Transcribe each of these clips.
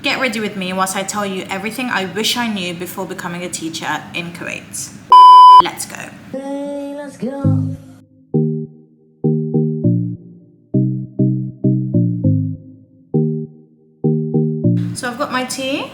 Get ready with me whilst I tell you everything I wish I knew before becoming a teacher in Kuwait. Let's go. Hey, let's go. So I've got my tea.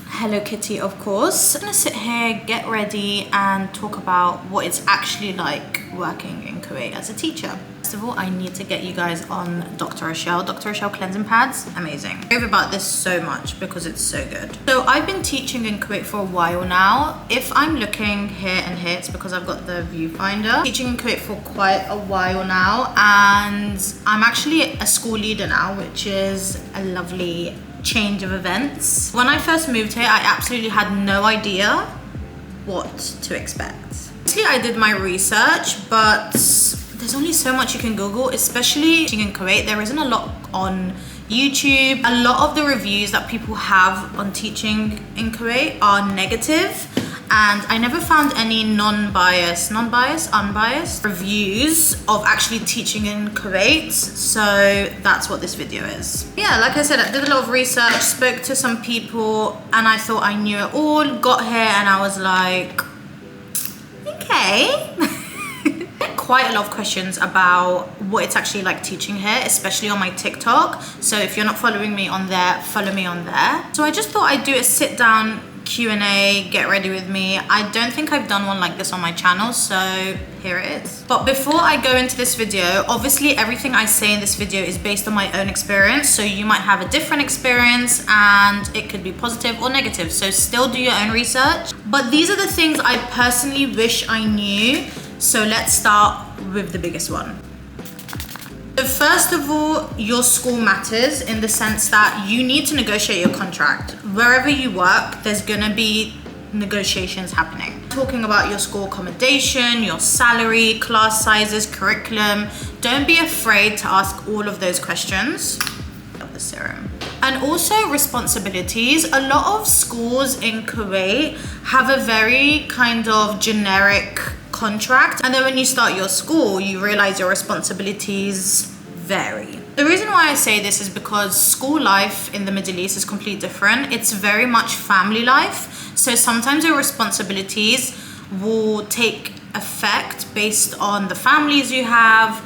Hello Kitty, of course. I'm gonna sit here, get ready, and talk about what it's actually like working in Kuwait as a teacher. First of all, I need to get you guys on Dr. Rochelle. Dr. Rochelle cleansing pads, amazing. I rave about this so much because it's so good. So I've been teaching in Kuwait for a while now. If I'm looking here and here, it's because I've got the viewfinder. Teaching in Kuwait for quite a while now, and I'm actually a school leader now, which is a lovely change of events. When I first moved here, I absolutely had no idea what to expect. Actually, I did my research, but there's only so much you can Google, especially in Kuwait. There isn't a lot on YouTube. A lot of the reviews that people have on teaching in Kuwait are negative, and I never found any unbiased reviews of actually teaching in Kuwait. So that's what this video is. Yeah, like I said, I did a lot of research, spoke to some people, and I thought I knew it all. Got here and I was like, okay. Quite a lot of questions about what it's actually like teaching here, especially on my TikTok. So if you're not following me on there, follow me on there. So I just thought I'd do a sit down Q&A, get ready with me. I don't think I've done one like this on my channel, so here it is. But before I go into this video, obviously everything I say in this video is based on my own experience, so you might have a different experience and it could be positive or negative, so still do your own research. But these are the things I personally wish I knew, so let's start with the biggest one. So first of all, your school matters in the sense that you need to negotiate your contract. Wherever you work, there's gonna be negotiations happening. Talking about your school accommodation, your salary, class sizes, curriculum. Don't be afraid to ask all of those questions. The serum. And also responsibilities. A lot of schools in Kuwait have a very kind of generic contract, and then when you start your school, you realize your responsibilities vary. The reason why I say this is because school life in the Middle East is completely different. It's very much family life. So sometimes your responsibilities will take effect based on the families you have,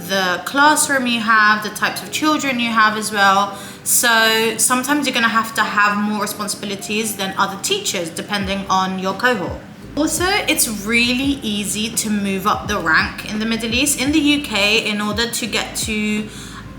the classroom you have, the types of children you have as well. So sometimes you're gonna have to have more responsibilities than other teachers depending on your cohort. Also, it's really easy to move up the rank in the Middle East. In the UK, in order to get to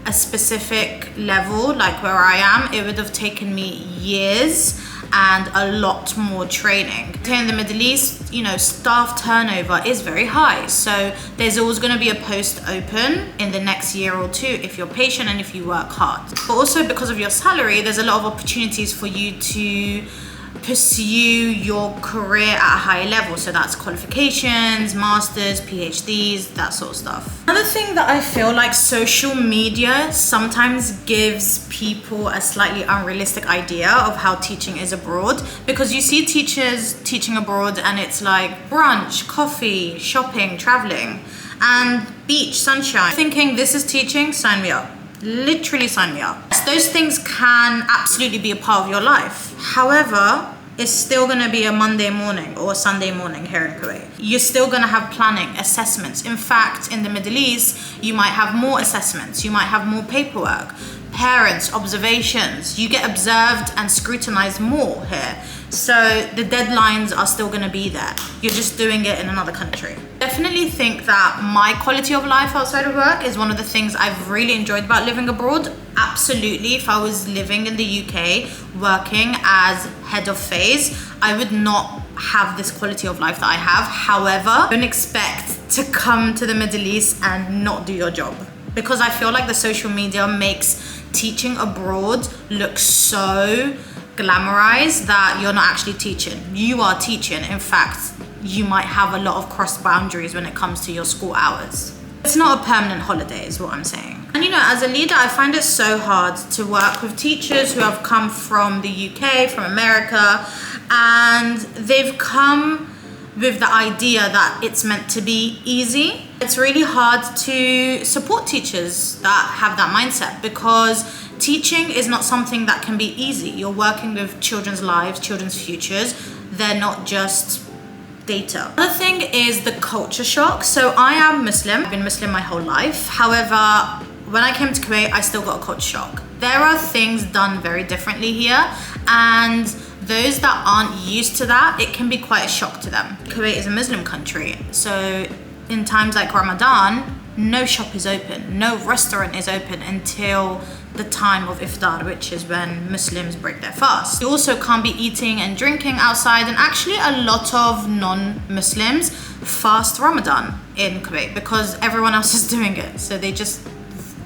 a specific level, like where I am, it would have taken me years and a lot more training. Here in the Middle East, you know, staff turnover is very high. So there's always gonna be a post open in the next year or two if you're patient and if you work hard. But also because of your salary, there's a lot of opportunities for you to pursue your career at a higher level. So that's qualifications, masters, PhDs, that sort of stuff. Another thing that I feel like social media sometimes gives people a slightly unrealistic idea of how teaching is abroad, because you see teachers teaching abroad and it's like brunch, coffee, shopping, traveling, and beach, sunshine. Thinking this is teaching, sign me up. Literally sign me up. Those things can absolutely be a part of your life. However, it's still gonna be a Monday morning or a Sunday morning here in Kuwait. You're still gonna have planning, assessments. In fact, in the Middle East, you might have more assessments, you might have more paperwork, parents, observations. You get observed and scrutinized more here. So the deadlines are still gonna be there. You're just doing it in another country. Definitely think that my quality of life outside of work is one of the things I've really enjoyed about living abroad. Absolutely, if I was living in the UK, working as head of phase, I would not have this quality of life that I have. However, don't expect to come to the Middle East and not do your job, because I feel like the social media makes teaching abroad look so glamorized that you're not actually teaching. You are teaching. In fact, you might have a lot of cross boundaries when it comes to your school hours. It's not a permanent holiday is what I'm saying. And you know, as a leader, I find it so hard to work with teachers who have come from the UK, from America, and they've come with the idea that it's meant to be easy. It's really hard to support teachers that have that mindset, because Teaching is not something that can be easy. You're working with children's lives, children's futures. They're not just data. Another thing is the culture shock. So I am Muslim. I've been Muslim my whole life. However, when I came to Kuwait, I still got a culture shock. There are things done very differently here, and those that aren't used to that, it can be quite a shock to them. Kuwait is a Muslim country, so in times like Ramadan, no shop is open, no restaurant is open until the time of iftar, which is when Muslims break their fast. You also can't be eating and drinking outside, and actually a lot of non-Muslims fast Ramadan in Kuwait because everyone else is doing it. So they just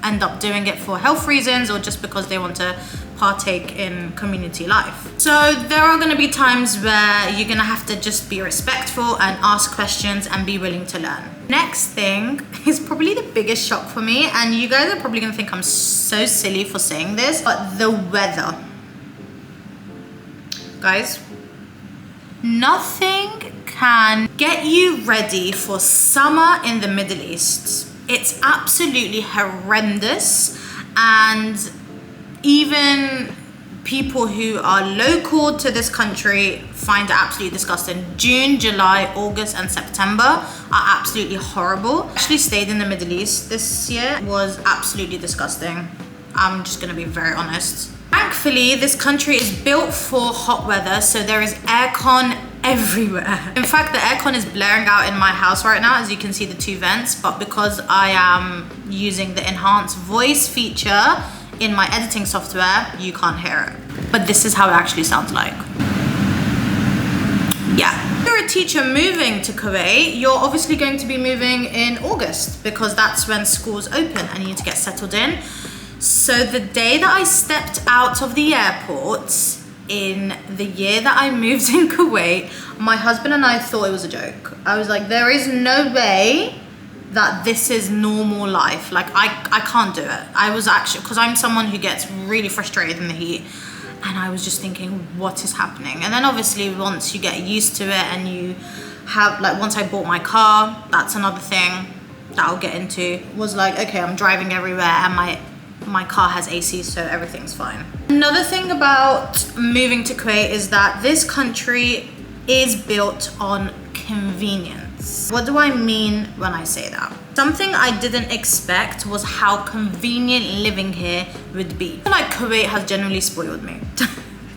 end up doing it for health reasons or just because they want to partake in community life. So there are going to be times where you're going to have to just be respectful and ask questions and be willing to learn. Next thing is probably the biggest shock for me, and you guys are probably going to think I'm so silly for saying this, but the weather. Guys, nothing can get you ready for summer in the Middle East. It's absolutely horrendous, and even people who are local to this country find it absolutely disgusting. June, July, August and September are absolutely horrible. I actually stayed in the Middle East this year. It was absolutely disgusting. I'm just gonna be very honest. Thankfully, this country is built for hot weather, so there is aircon everywhere. In fact, the aircon is blaring out in my house right now, as you can see the two vents, but because I am using the enhanced voice feature in my editing software, you can't hear it. But this is how it actually sounds like. Yeah. If you're a teacher moving to Kuwait, you're obviously going to be moving in August because that's when schools open and you need to get settled in. So the day that I stepped out of the airport in the year that I moved in Kuwait, my husband and I thought it was a joke. I was like, there is no way that this is normal life. Like, I can't do it. I was actually, because I'm someone who gets really frustrated in the heat, and I was just thinking, what is happening? And then obviously once you get used to it and you have, like, once I bought my car, that's another thing that I'll get into, was like, okay, I'm driving everywhere and my car has AC, so everything's fine. Another thing about moving to Kuwait is that this country is built on convenience. What do I mean when I say that? Something I didn't expect was how convenient living here would be. I feel like Kuwait has generally spoiled me.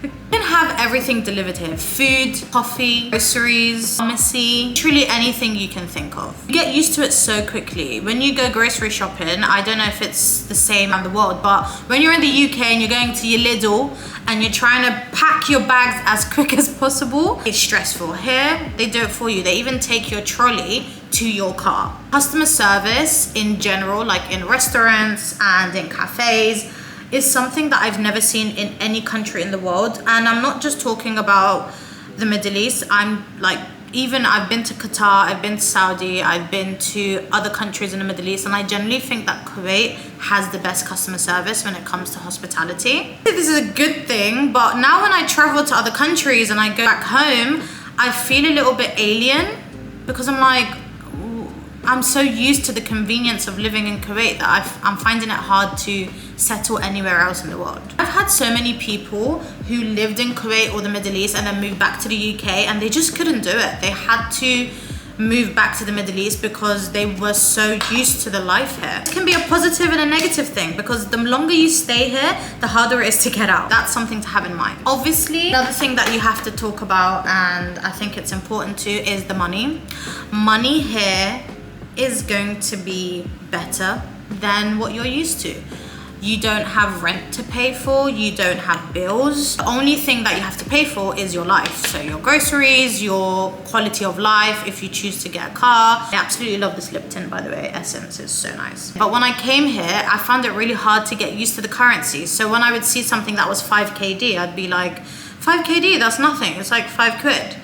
You can have everything delivered here. Food, coffee, groceries, pharmacy, truly anything you can think of. You get used to it so quickly. When you go grocery shopping, I don't know if it's the same around the world, but when you're in the UK and you're going to your Lidl and you're trying to pack your bags as quick as possible, it's stressful. Here, they do it for you. They even take your trolley to your car. Customer service in general, like in restaurants and in cafes, is something that I've never seen in any country in the world. And I'm not just talking about the Middle East. I'm like, even I've been to Qatar, I've been to Saudi, I've been to other countries in the Middle East, and I generally think that Kuwait has the best customer service when it comes to hospitality. This is a good thing, but now when I travel to other countries and I go back home, I feel a little bit alien because I'm like, I'm so used to the convenience of living in Kuwait that I'm finding it hard to settle anywhere else in the world. I've had so many people who lived in Kuwait or the Middle East and then moved back to the UK, and they just couldn't do it. They had to move back to the Middle East because they were so used to the life here. It can be a positive and a negative thing because the longer you stay here, the harder it is to get out. That's something to have in mind. Obviously, another thing that you have to talk about, and I think it's important too, is the money. Money here is going to be better than what you're used to. You don't have rent to pay for, you don't have bills. The only thing that you have to pay for is your life. So your groceries, your quality of life, if you choose to get a car. I absolutely love this lip tint, by the way. Essence is so nice. But when I came here, I found it really hard to get used to the currency. So when I would see something that was 5KD, I'd be like, 5KD, that's nothing. It's like 5 quid.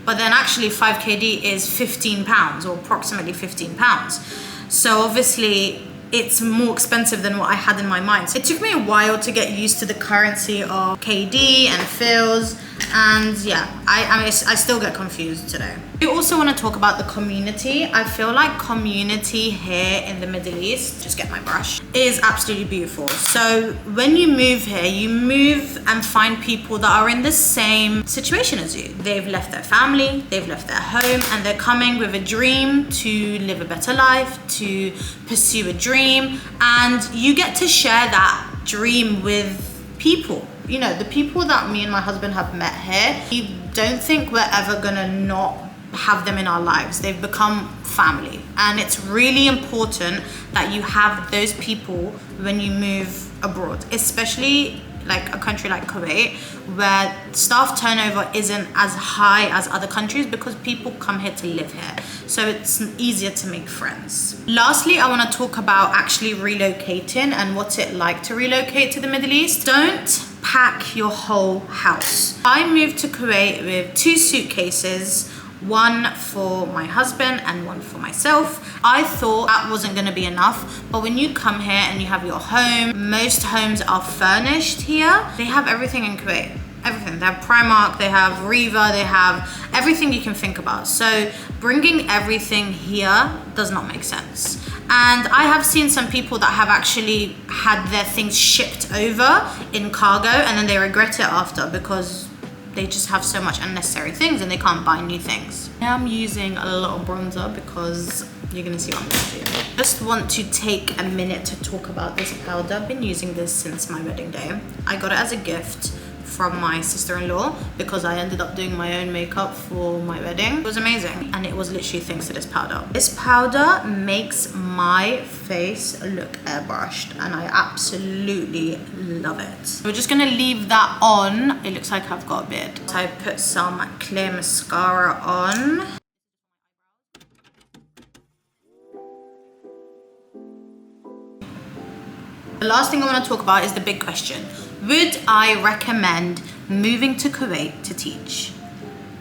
But then actually 5KD is £15 or approximately £15. So obviously it's more expensive than what I had in my mind. So it took me a while to get used to the currency of KD and fils. And yeah, I still get confused today. We also want to talk about the community. I feel like community here in the Middle East, just get my brush, is absolutely beautiful. So when you move here, you move and find people that are in the same situation as you. They've left their family, they've left their home, and they're coming with a dream to live a better life, to pursue a dream, and you get to share that dream with people. You know, the people that me and my husband have met here, we don't think we're ever gonna not have them in our lives. They've become family, and it's really important that you have those people when you move abroad, especially like a country like Kuwait, where staff turnover isn't as high as other countries because people come here to live here, so it's easier to make friends. Lastly, I want to talk about actually relocating and what's it like to relocate to the Middle East. Don't pack your whole house. I moved to Kuwait with 2 suitcases, one for my husband and one for myself. I thought that wasn't going to be enough, but when you come here and you have your home, most homes are furnished here. They have everything in Kuwait. Everything. They have Primark, they have Riva, they have everything you can think about. So bringing everything here does not make sense. And I have seen some people that have actually had their things shipped over in cargo and then they regret it after because they just have so much unnecessary things and they can't buy new things. I'm using a lot of bronzer because you're gonna see what I'm gonna do. Just want to take a minute to talk about this powder. I've been using this since my wedding day. I got it as a gift from my sister-in-law because I ended up doing my own makeup for my wedding. It was amazing, and it was literally thanks to this powder. This powder makes my face look airbrushed, and I absolutely love it. We're just gonna leave that on. It looks like I've got a beard. So I put some clear mascara on. The last thing I want to talk about is the big question. Would I recommend moving to Kuwait to teach?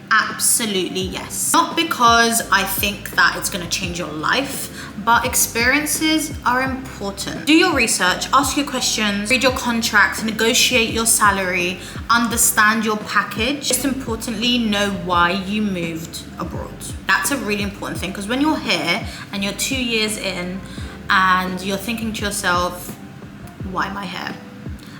Absolutely yes. Not because I think that it's going to change your life, but experiences are important. Do your research, ask your questions, read your contract, negotiate your salary, understand your package. Most importantly, know why you moved abroad. That's a really important thing, because when you're here and you're 2 years in and you're thinking to yourself, why am I here?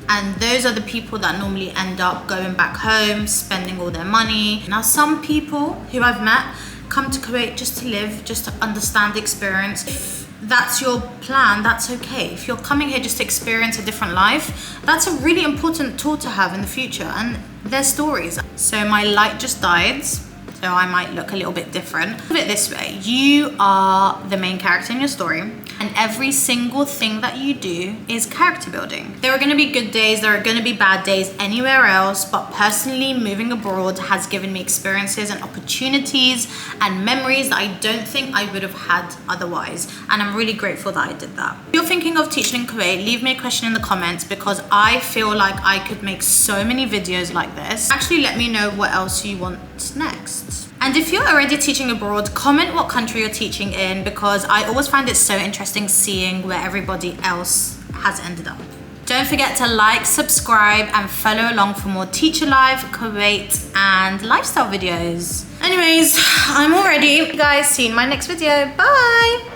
And those are the people that normally end up going back home, spending all their money. Now, some people who I've met come to Kuwait just to live, just to understand the experience. If that's your plan, that's okay. If you're coming here just to experience a different life, that's a really important tool to have in the future, and their stories. So my light just died, so I might look a little bit different. Put it this way, you are the main character in your story, and every single thing that you do is character building. There are gonna be good days, there are gonna be bad days anywhere else, but personally, moving abroad has given me experiences and opportunities and memories that I don't think I would have had otherwise, and I'm really grateful that I did that. If you're thinking of teaching in Kuwait, leave me a question in the comments, because I feel like I could make so many videos like this. Actually, let me know what else you want next. And if you're already teaching abroad, comment what country you're teaching in, because I always find it so interesting seeing where everybody else has ended up. Don't forget to like, subscribe, and follow along for more teacher life, Kuwait, and lifestyle videos. Anyways, I'm all ready. Guys, see you in my next video. Bye!